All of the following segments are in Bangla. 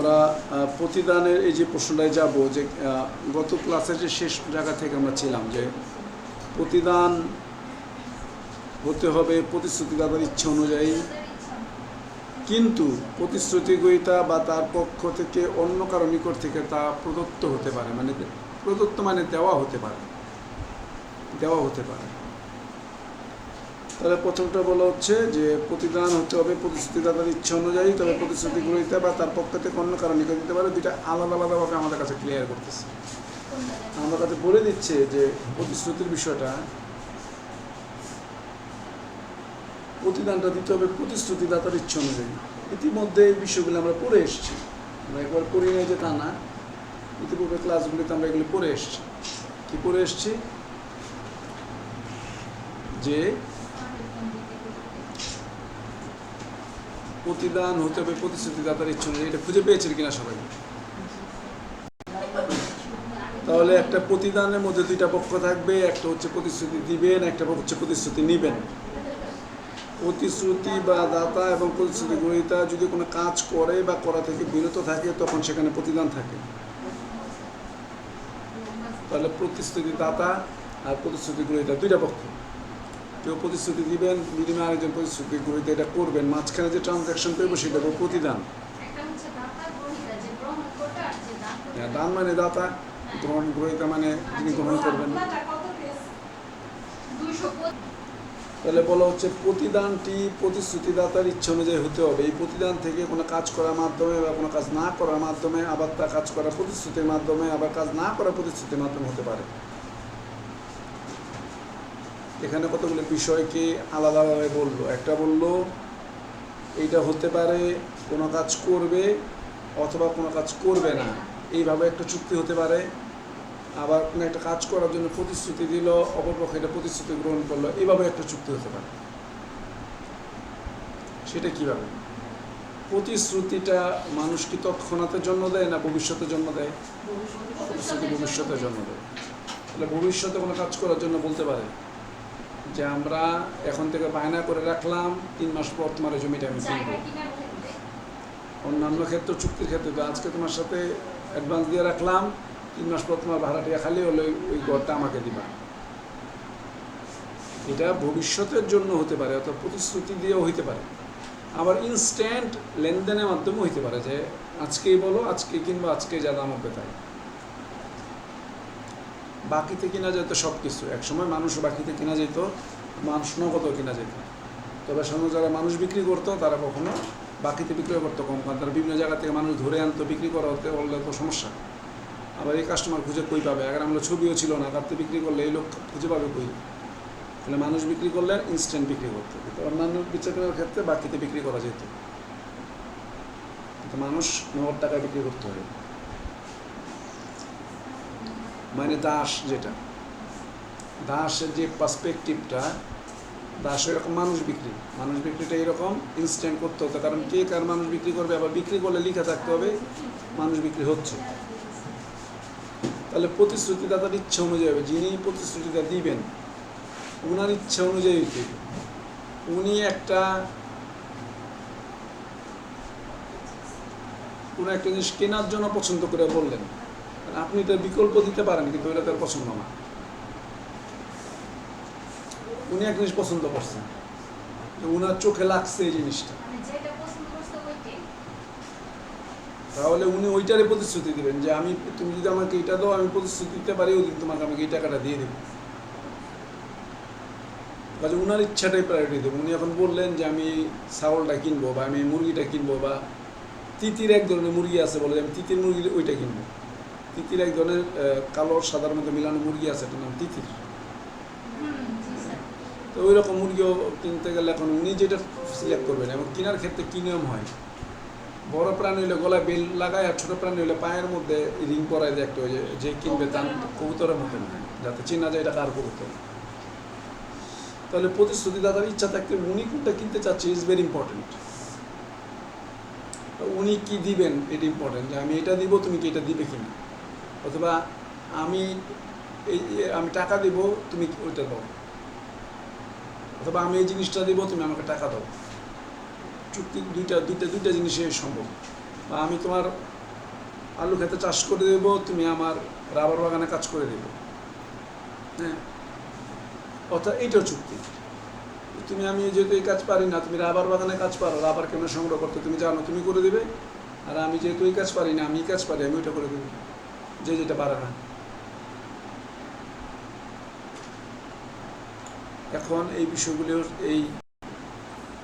আমরা প্রতিদানের এই যে প্রশ্নটায় যাব যে গত ক্লাসের যে শেষ জায়গা থেকে আমরা ছিলাম যে প্রতিদান হতে হবে প্রতিশ্রুতিদাতার ইচ্ছা অনুযায়ী, কিন্তু প্রতিশ্রুতি গ্রহীতা বা তার পক্ষ থেকে অন্য কারো নিকট থেকে তা প্রদত্ত হতে পারে, মানে প্রদত্ত মানে দেওয়া হতে পারে। তাহলে প্রথমটা বলা হচ্ছে যে প্রতিদান হতে হবে প্রতিশ্রুতিদাতার ইচ্ছা অনুযায়ী, তবে প্রতিশ্রুতি গ্রহীতা বা তার পক্ষ থেকে অন্য কারো নিকট দিতে পারে। দুইটা আলাদা আলাদাভাবে আমাদের কাছে ক্লিয়ার করতেছে, আমার কাছে বলে দিচ্ছে যে প্রতিশ্রুতির বিষয়টা, প্রতিদানটা দিতে হবে প্রতিশ্রুতিদাতার ইচ্ছা অনুযায়ী। ইতিমধ্যে এই বিষয়গুলো আমরা পড়ে এসেছি, আমরা একবার পড়ি নাই যে তা না, ইতিপূর্বে ক্লাসগুলিতে আমরা এগুলি পড়ে এসেছি। কি পড়ে এসেছি? যে প্রতিদান হতে হবে প্রতিশ্রুতিদাতার ইচ্ছা অনুযায়ী। এটা খুঁজে পেয়েছেন কিনা সবাই? তাহলে একটা প্রতিদানের মধ্যে দুইটা পক্ষ থাকবে, একটা হচ্ছে প্রতিশ্রুতি দিবেন, একটা হচ্ছে প্রতিশ্রুতি নিবেন। প্রতিশ্রুতি বা দাতা এবং প্রতিশ্রুতি গ্রহীতা যদি কোনো কাজ করে বা করা থেকে বিরত থাকে তখন সেখানে প্রতিদান থাকে। তাহলে প্রতিশ্রুতি দাতা আর প্রতিশ্রুতি গ্রহীতা দুইটা পক্ষ। কেউ প্রতিশ্রুতি দিবেন, বিনিময়ে আরেকজন প্রতিশ্রুতি গ্রহীতা এটা করবেন, মাঝখানে যে ট্রানজ্যাকশন পেব সেটা প্রতিদান। দান মানে দাতা, গ্রহণ গ্রহীতা মানে যিনি গ্রহণ করবেন। তাহলে বলা হচ্ছে প্রতিদানটি প্রতিশ্রুতিদাতার ইচ্ছা অনুযায়ী হতে হবে। এই প্রতিদান থেকে কোনো কাজ করার মাধ্যমে বা কোনো কাজ না করার মাধ্যমে, আবার তা কাজ করা প্রতিশ্রুতির মাধ্যমে, আবার কাজ না করা প্রতিশ্রুতির মাধ্যমে হতে পারে। এখানে কতগুলো বিষয়কে আলাদাভাবে বললো। একটা বললো এইটা হতে পারে কোনো কাজ করবে অথবা কোনো কাজ করবে না, এইভাবে একটা চুক্তি হতে পারে। আবার কোনো একটা কাজ করার জন্য প্রতিশ্রুতি দিল, অপরপক্ষে এটা প্রতিশ্রুতি গ্রহণ করলো, এইভাবে একটা চুক্তি হতে পারে। সেটা কিভাবে? প্রতিশ্রুতিটা মানুষ কি তৎক্ষণাতের জন্য দেয় না ভবিষ্যতের জন্য দেয়? প্রতিশ্রুতি ভবিষ্যতের জন্য দেয়। তাহলে ভবিষ্যতে কোনো কাজ করার জন্য বলতে পারে যে আমরা এখন থেকে বায়না করে রাখলাম 3 মাস পর তোমার জমিটা আমি কিনবো। অন্যান্য ক্ষেত্রে, চুক্তির ক্ষেত্রে তো আজকে তোমার সাথে অ্যাডভান্স দিয়ে রাখলাম, 3 মাস পর তোমার ভাড়াটিয়া খালি হলে ওই ঘরটা আমাকে দিবা। এটা ভবিষ্যতের জন্য হতে পারে, অর্থাৎ প্রতিশ্রুতি দিয়েও হইতে পারে। আবার ইনস্ট্যান্ট লেনদেনের মাধ্যমেও হইতে পারে যে আজকেই বলো, আজকে কিনবো, আজকে যা দাম হবে তাই। বাকিতে কিনা যেত সব কিছু, একসময় মানুষ বাকিতে কিনা যেত, মানুষ নগদ কিনা যেত। তবে সাধারণত যারা মানুষ বিক্রি করতো তারা কখনো বাকিতে বিক্রি করতো কম, কারণ তারা বিভিন্ন জায়গা থেকে মানুষ ধরে আনতো, বিক্রি করা হতে বললে তো সমস্যা। আবার এই কাস্টমার খুঁজে কই পাবে? আগে আমরা ছবিও ছিল না, তাতে বিক্রি করলে এই লোক খুঁজে পাবে কই? তাহলে মানুষ বিক্রি করলে ইনস্ট্যান্ট বিক্রি করতে হতো। অন্যান্য বিচারের ক্ষেত্রে বাকিতে বিক্রি করা যেত, কিন্তু মানুষ নগদ টাকায় বিক্রি করতে হবে। মানে দাস, যেটা দাসের যে পার্সপেক্টিভটা, দাস এরকম মানুষ বিক্রিটা এরকম ইনস্ট্যান্ট করতে হতো, কারণ কে কার মানুষ বিক্রি করবে, আবার বিক্রি করলে লিখা থাকতে হবে মানুষ বিক্রি হচ্ছে। তাহলে প্রতিশ্রুতিদাতার ইচ্ছা অনুযায়ী হবে, যিনি প্রতিশ্রুতিটা দিবেন ওনার ইচ্ছা অনুযায়ী দেবে। উনি কোনো একটা জিনিস কেনার জন্য পছন্দ করে বললেন, আপনি তার বিকল্প দিতে পারেন, কিন্তু ওইটা তার পছন্দ না। উনি এক জিনিস পছন্দ করছেন, উনার চোখে লাগছে এই জিনিসটা, তাহলে উনি ওইটারে প্রতিশ্রুতি দিবেন যে তুমি যদি আমাকে এটা দাও, আমি প্রতিশ্রুতি দিতে পারি ওই দিন তোমাকে আমাকে এই টাকাটা দিয়ে দেবো। কাজে উনার ইচ্ছাটাই প্রায়োরিটি দেবো। উনি এখন বললেন যে আমি ছাগলটা কিনবো বা আমি মুরগিটা কিনবো, বা তিতির এক ধরনের মুরগি আছে, বলে আমি তিতির মুরগি ওইটা কিনবো। তিতির এক ধরনের কালো সাদার মধ্যে মিলানো মুরগি আছে, এটার নাম তিতির। তো ওই রকম মুরগিও কিনতে গেলে এখন উনি যেটা সিলেক্ট করবেন। এবং কেনার ক্ষেত্রে কী নিয়ম হয়, বড় প্রাণী হইলে গলায় বেল লাগায়, আর ছোটো প্রাণী হইলে পায়ের মধ্যে রিং পরায় দেয় একটা, যে কিনবে তার কবুতরের মতন হয়, যাতে চেনা যায় এটা কার কবুতর। তাহলে প্রতিশ্রুতিদাতার ইচ্ছা থাকতে উনি কোনটা কিনতে চাচ্ছে ইজ ভেরি ইম্পর্টেন্ট। উনি কি দিবেন এটা ইম্পর্টেন্ট, যে আমি এটা দিব, তুমি কি এটা দিবে কিনা, অথবা আমি টাকা দিব, তুমি ওইটা দাও, অথবা আমি এই জিনিসটা দিব, তুমি আমাকে টাকা দাও। চুক্তি দুইটা জিনিসে সম্ভব। বা আমি তোমার আলু খেতে চাষ করে দেব, তুমি আমার রাবার বাগানে কাজ করে দেবে। হ্যাঁ, অর্থাৎ এইটাও চুক্তি। তুমি আমি যেহেতু এই কাজ পারি না, তুমি রাবার বাগানে কাজ পারো, রাবার কেমন সংগ্রহ করতে তুমি জানো, তুমি করে দেবে। আর আমি যেহেতু এই কাজ পারি না, আমি এই কাজ পারি, আমি ওইটা করে দেবো, যে যেটা পারে না। এখন এই বিষয়গুলো এই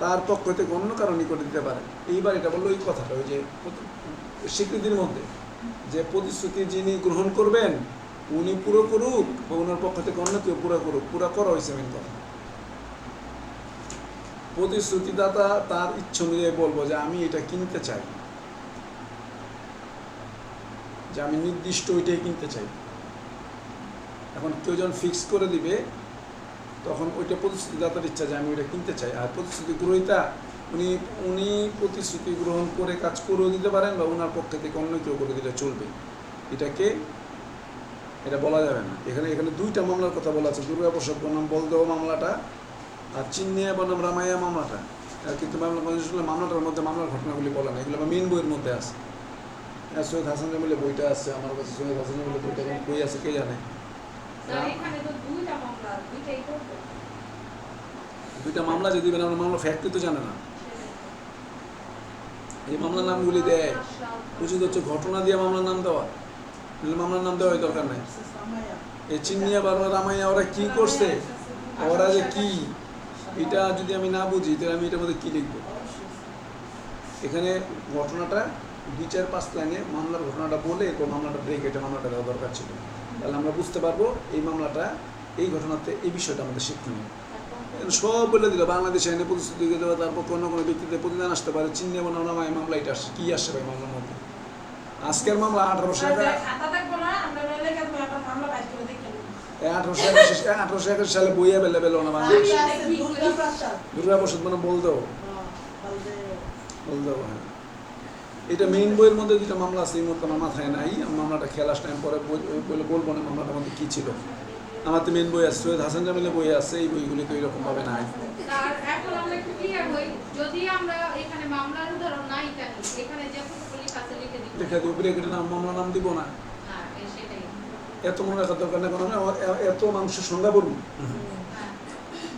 তার পক্ষ থেকে অন্য কারণই করে দিতে পারে। এইবার এটা বললো ওই কথাটা, ওই যে স্বীকৃতির মধ্যে যে প্রতিশ্রুতি যিনি গ্রহণ করবেন উনি পুরো করুক বা ওনার পক্ষ থেকে অন্য কেউ পুরো করুক, পুরো করা হয়েছে মেন কথা। প্রতিশ্রুতিদাতা তার ইচ্ছা অনুযায়ী বলবো যে আমি এটা কিনতে চাই, যে আমি নির্দিষ্ট ওইটাই কিনতে চাই। এখন কেউ যখন ফিক্স করে দিবে তখন ওইটা প্রতিশ্রুতিদাতার ইচ্ছা যে আমি ওইটা কিনতে চাই। আর প্রতিশ্রুতি গ্রহীতা উনি উনি প্রতিশ্রুতি গ্রহণ করে কাজ করেও দিতে পারেন বা ওনার পক্ষ থেকে অন্য কেউ করে দিলে চলবে। এটা বলা যাবে না। এখানে দুইটা মামলার কথা বলা আছে, দুর্গা প্রসাদ বনাম বলদেও মামলাটা আর চিন্নিয়া বনাম রামাইয়া মামলাটা। কিন্তু মামলাটার মধ্যে মামলার ঘটনাগুলি বলা না, এগুলো আমার মেন বইয়ের মধ্যে আছে। সৈয়দ হাসান জামিলের বইটা আছে আমার কাছে, সৈয়দ হাসান জামিলের বইটা বই আছে কে জানে। দুইটা মামলা যে দিবেন আমরা মামলা ফ্যাক্টরি তো জানে না, এই মামলার নামগুলি দেয় উচিত হচ্ছে ঘটনা দিয়ে মামলার নাম দেওয়া, মামলার নাম দেওয়ার দরকার নেই। এই চিন্নিয়া বা রামাইয়া ওরা কি করছে, ওরা যে কি, এটা যদি আমি না বুঝি তাহলে আমি এটার মধ্যে কি লিখবো। এখানে ঘটনাটা 2-4-5 লাইনে মামলার ঘটনাটা বলে এরপর মামলাটা ব্রেক, এটা মামলাটা দেওয়া দরকার ছিল। তাহলে আমরা বুঝতে পারবো এই মামলাটা এই ঘটনাতে এই বিষয়টা আমাদের শিক্ষণীয়। সব বলে দিল বাংলাদেশে এনে প্রতিশ্রুতি দিয়ে দেওয়া, তারপর কোনো কোনো ব্যক্তিতে প্রতিদান আসতে পারে, চিহ্নে বনাম নামায় মামলা এটা আসছে। কী আসছে ভাই মামলার মধ্যে? আজকের মামলা 1881 সালে বই অ্যাভেলেবেল না বাংলাদেশ। দুর্গা প্রসাদ মানে বলদেও। হ্যাঁ, এটা মেইন বইয়ের মধ্যে দুটো মামলা আছে, এই মুহূর্তে আমার মাথায় নাই, মামলাটা খেয়াল আসলে আমি পরে বলবো না মামলাটার মধ্যে কী ছিল। আমার তো মেন বই আছে, সৈয়দ হাসান জামিলের বই আছে, এই বইগুলি তো এরকম ভাবে নাই। এখন আমরা একটু ক্লিয়ার হই, যদি আমরা এখানে মামলার উদাহরণ নাই জানি, এখানে যে পুলিশ আছে লিখে দিব, লিখে দিব, ব্রেকেটে নাম মামলা নাম দিব না। হ্যাঁ সেটাই, এত মনে রাখার দরকার নেই, কারণ এত মানুষের সংজ্ঞা বলুন,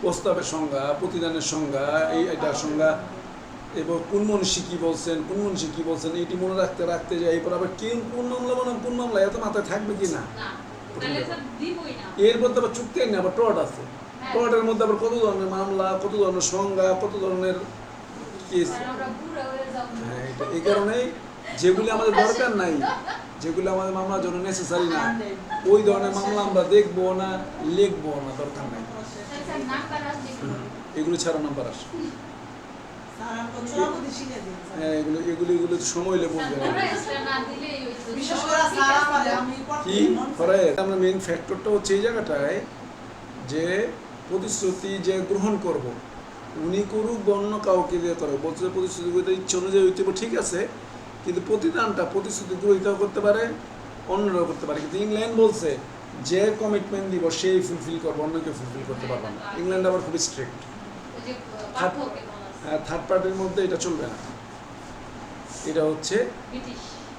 প্রস্তাবের সংজ্ঞা, প্রতিদানের সংজ্ঞা, এইটার সংজ্ঞা, এবার কোন মনীষী কী বলছেন, কোন মনীষী কী বলছেন, এইটি মনে রাখতে রাখতে যাই, এরপর আবার কোন মামলা বনাম কোন মামলা, এত মাথায় থাকবে কি না। এর মধ্যে আবার চুক্তি নেই, আবার টট আছে, টটের মধ্যে আবার কত ধরনের মামলা, কত ধরনের সংজ্ঞা, কত ধরনের কেস। হ্যাঁ, এটা এই কারণেই যেগুলি আমাদের দরকার নাই, যেগুলো আমাদের মামলার জন্য নেসেসারি না, ওই ধরনের মামলা আমরা দেখবো না, লিখবো না, দরকার নাই। এগুলো ছাড়া নাম্বার আসে। হ্যাঁ, এগুলো সময় লেগে বুঝবে কি করে। আমরা মেইন ফ্যাক্টরটা হচ্ছে এই জায়গাটায় যে প্রতিশ্রুতি যে গ্রহণ করব উনি করুক বা অন্য কাউকে দিয়ে করো, বলছে প্রতিশ্রুতি ইচ্ছা অনুযায়ী হইতে ঠিক আছে, কিন্তু প্রতিদানটা প্রতিশ্রুতি গ্রহীতাও করতে পারে, অন্যরাও করতে পারে। কিন্তু ইংল্যান্ড বলছে যে কমিটমেন্ট দিব সেই ফুলফিল করবো, অন্য কেউ ফুলফিল করতে পারবে না। ইংল্যান্ড আবার খুব স্ট্রিক্ট, থার্ড পার্টির মধ্যে এটা চলবে না। এটা হচ্ছে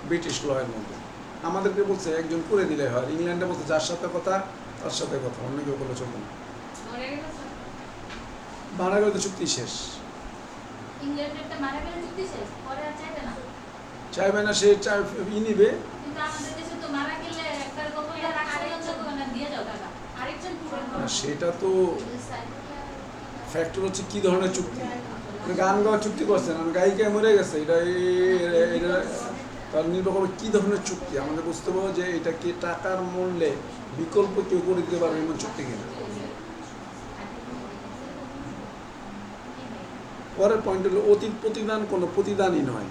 ব্রিটিশ লয়ের মধ্যে। আমাদেরকে বলছে একজন করে দিলে হয়, ইংল্যান্ডে বলছে যার সাথে কথা তার সাথে কথা, অন্য কেউ করলে চলবে না। মারা গেলে তো চুক্তি শেষ। চাইবে না, সে নিবে। সেটা তো ফ্যাক্টর হচ্ছে কি ধরনের চুক্তি। গান গাওয়ার চুক্তি করছেন, গায়িকা মরে গেছে, এটা তার নির্ভর করবে কী ধরনের চুক্তি। আমাদের বুঝতে পারবো যে এটা কি টাকার মূল্যে বিকল্প কেউ করে দিতে পারবে এমন চুক্তি কিনা। পরের পয়েন্ট হলো অতীত প্রতিদান কোনো প্রতিদানই নয়।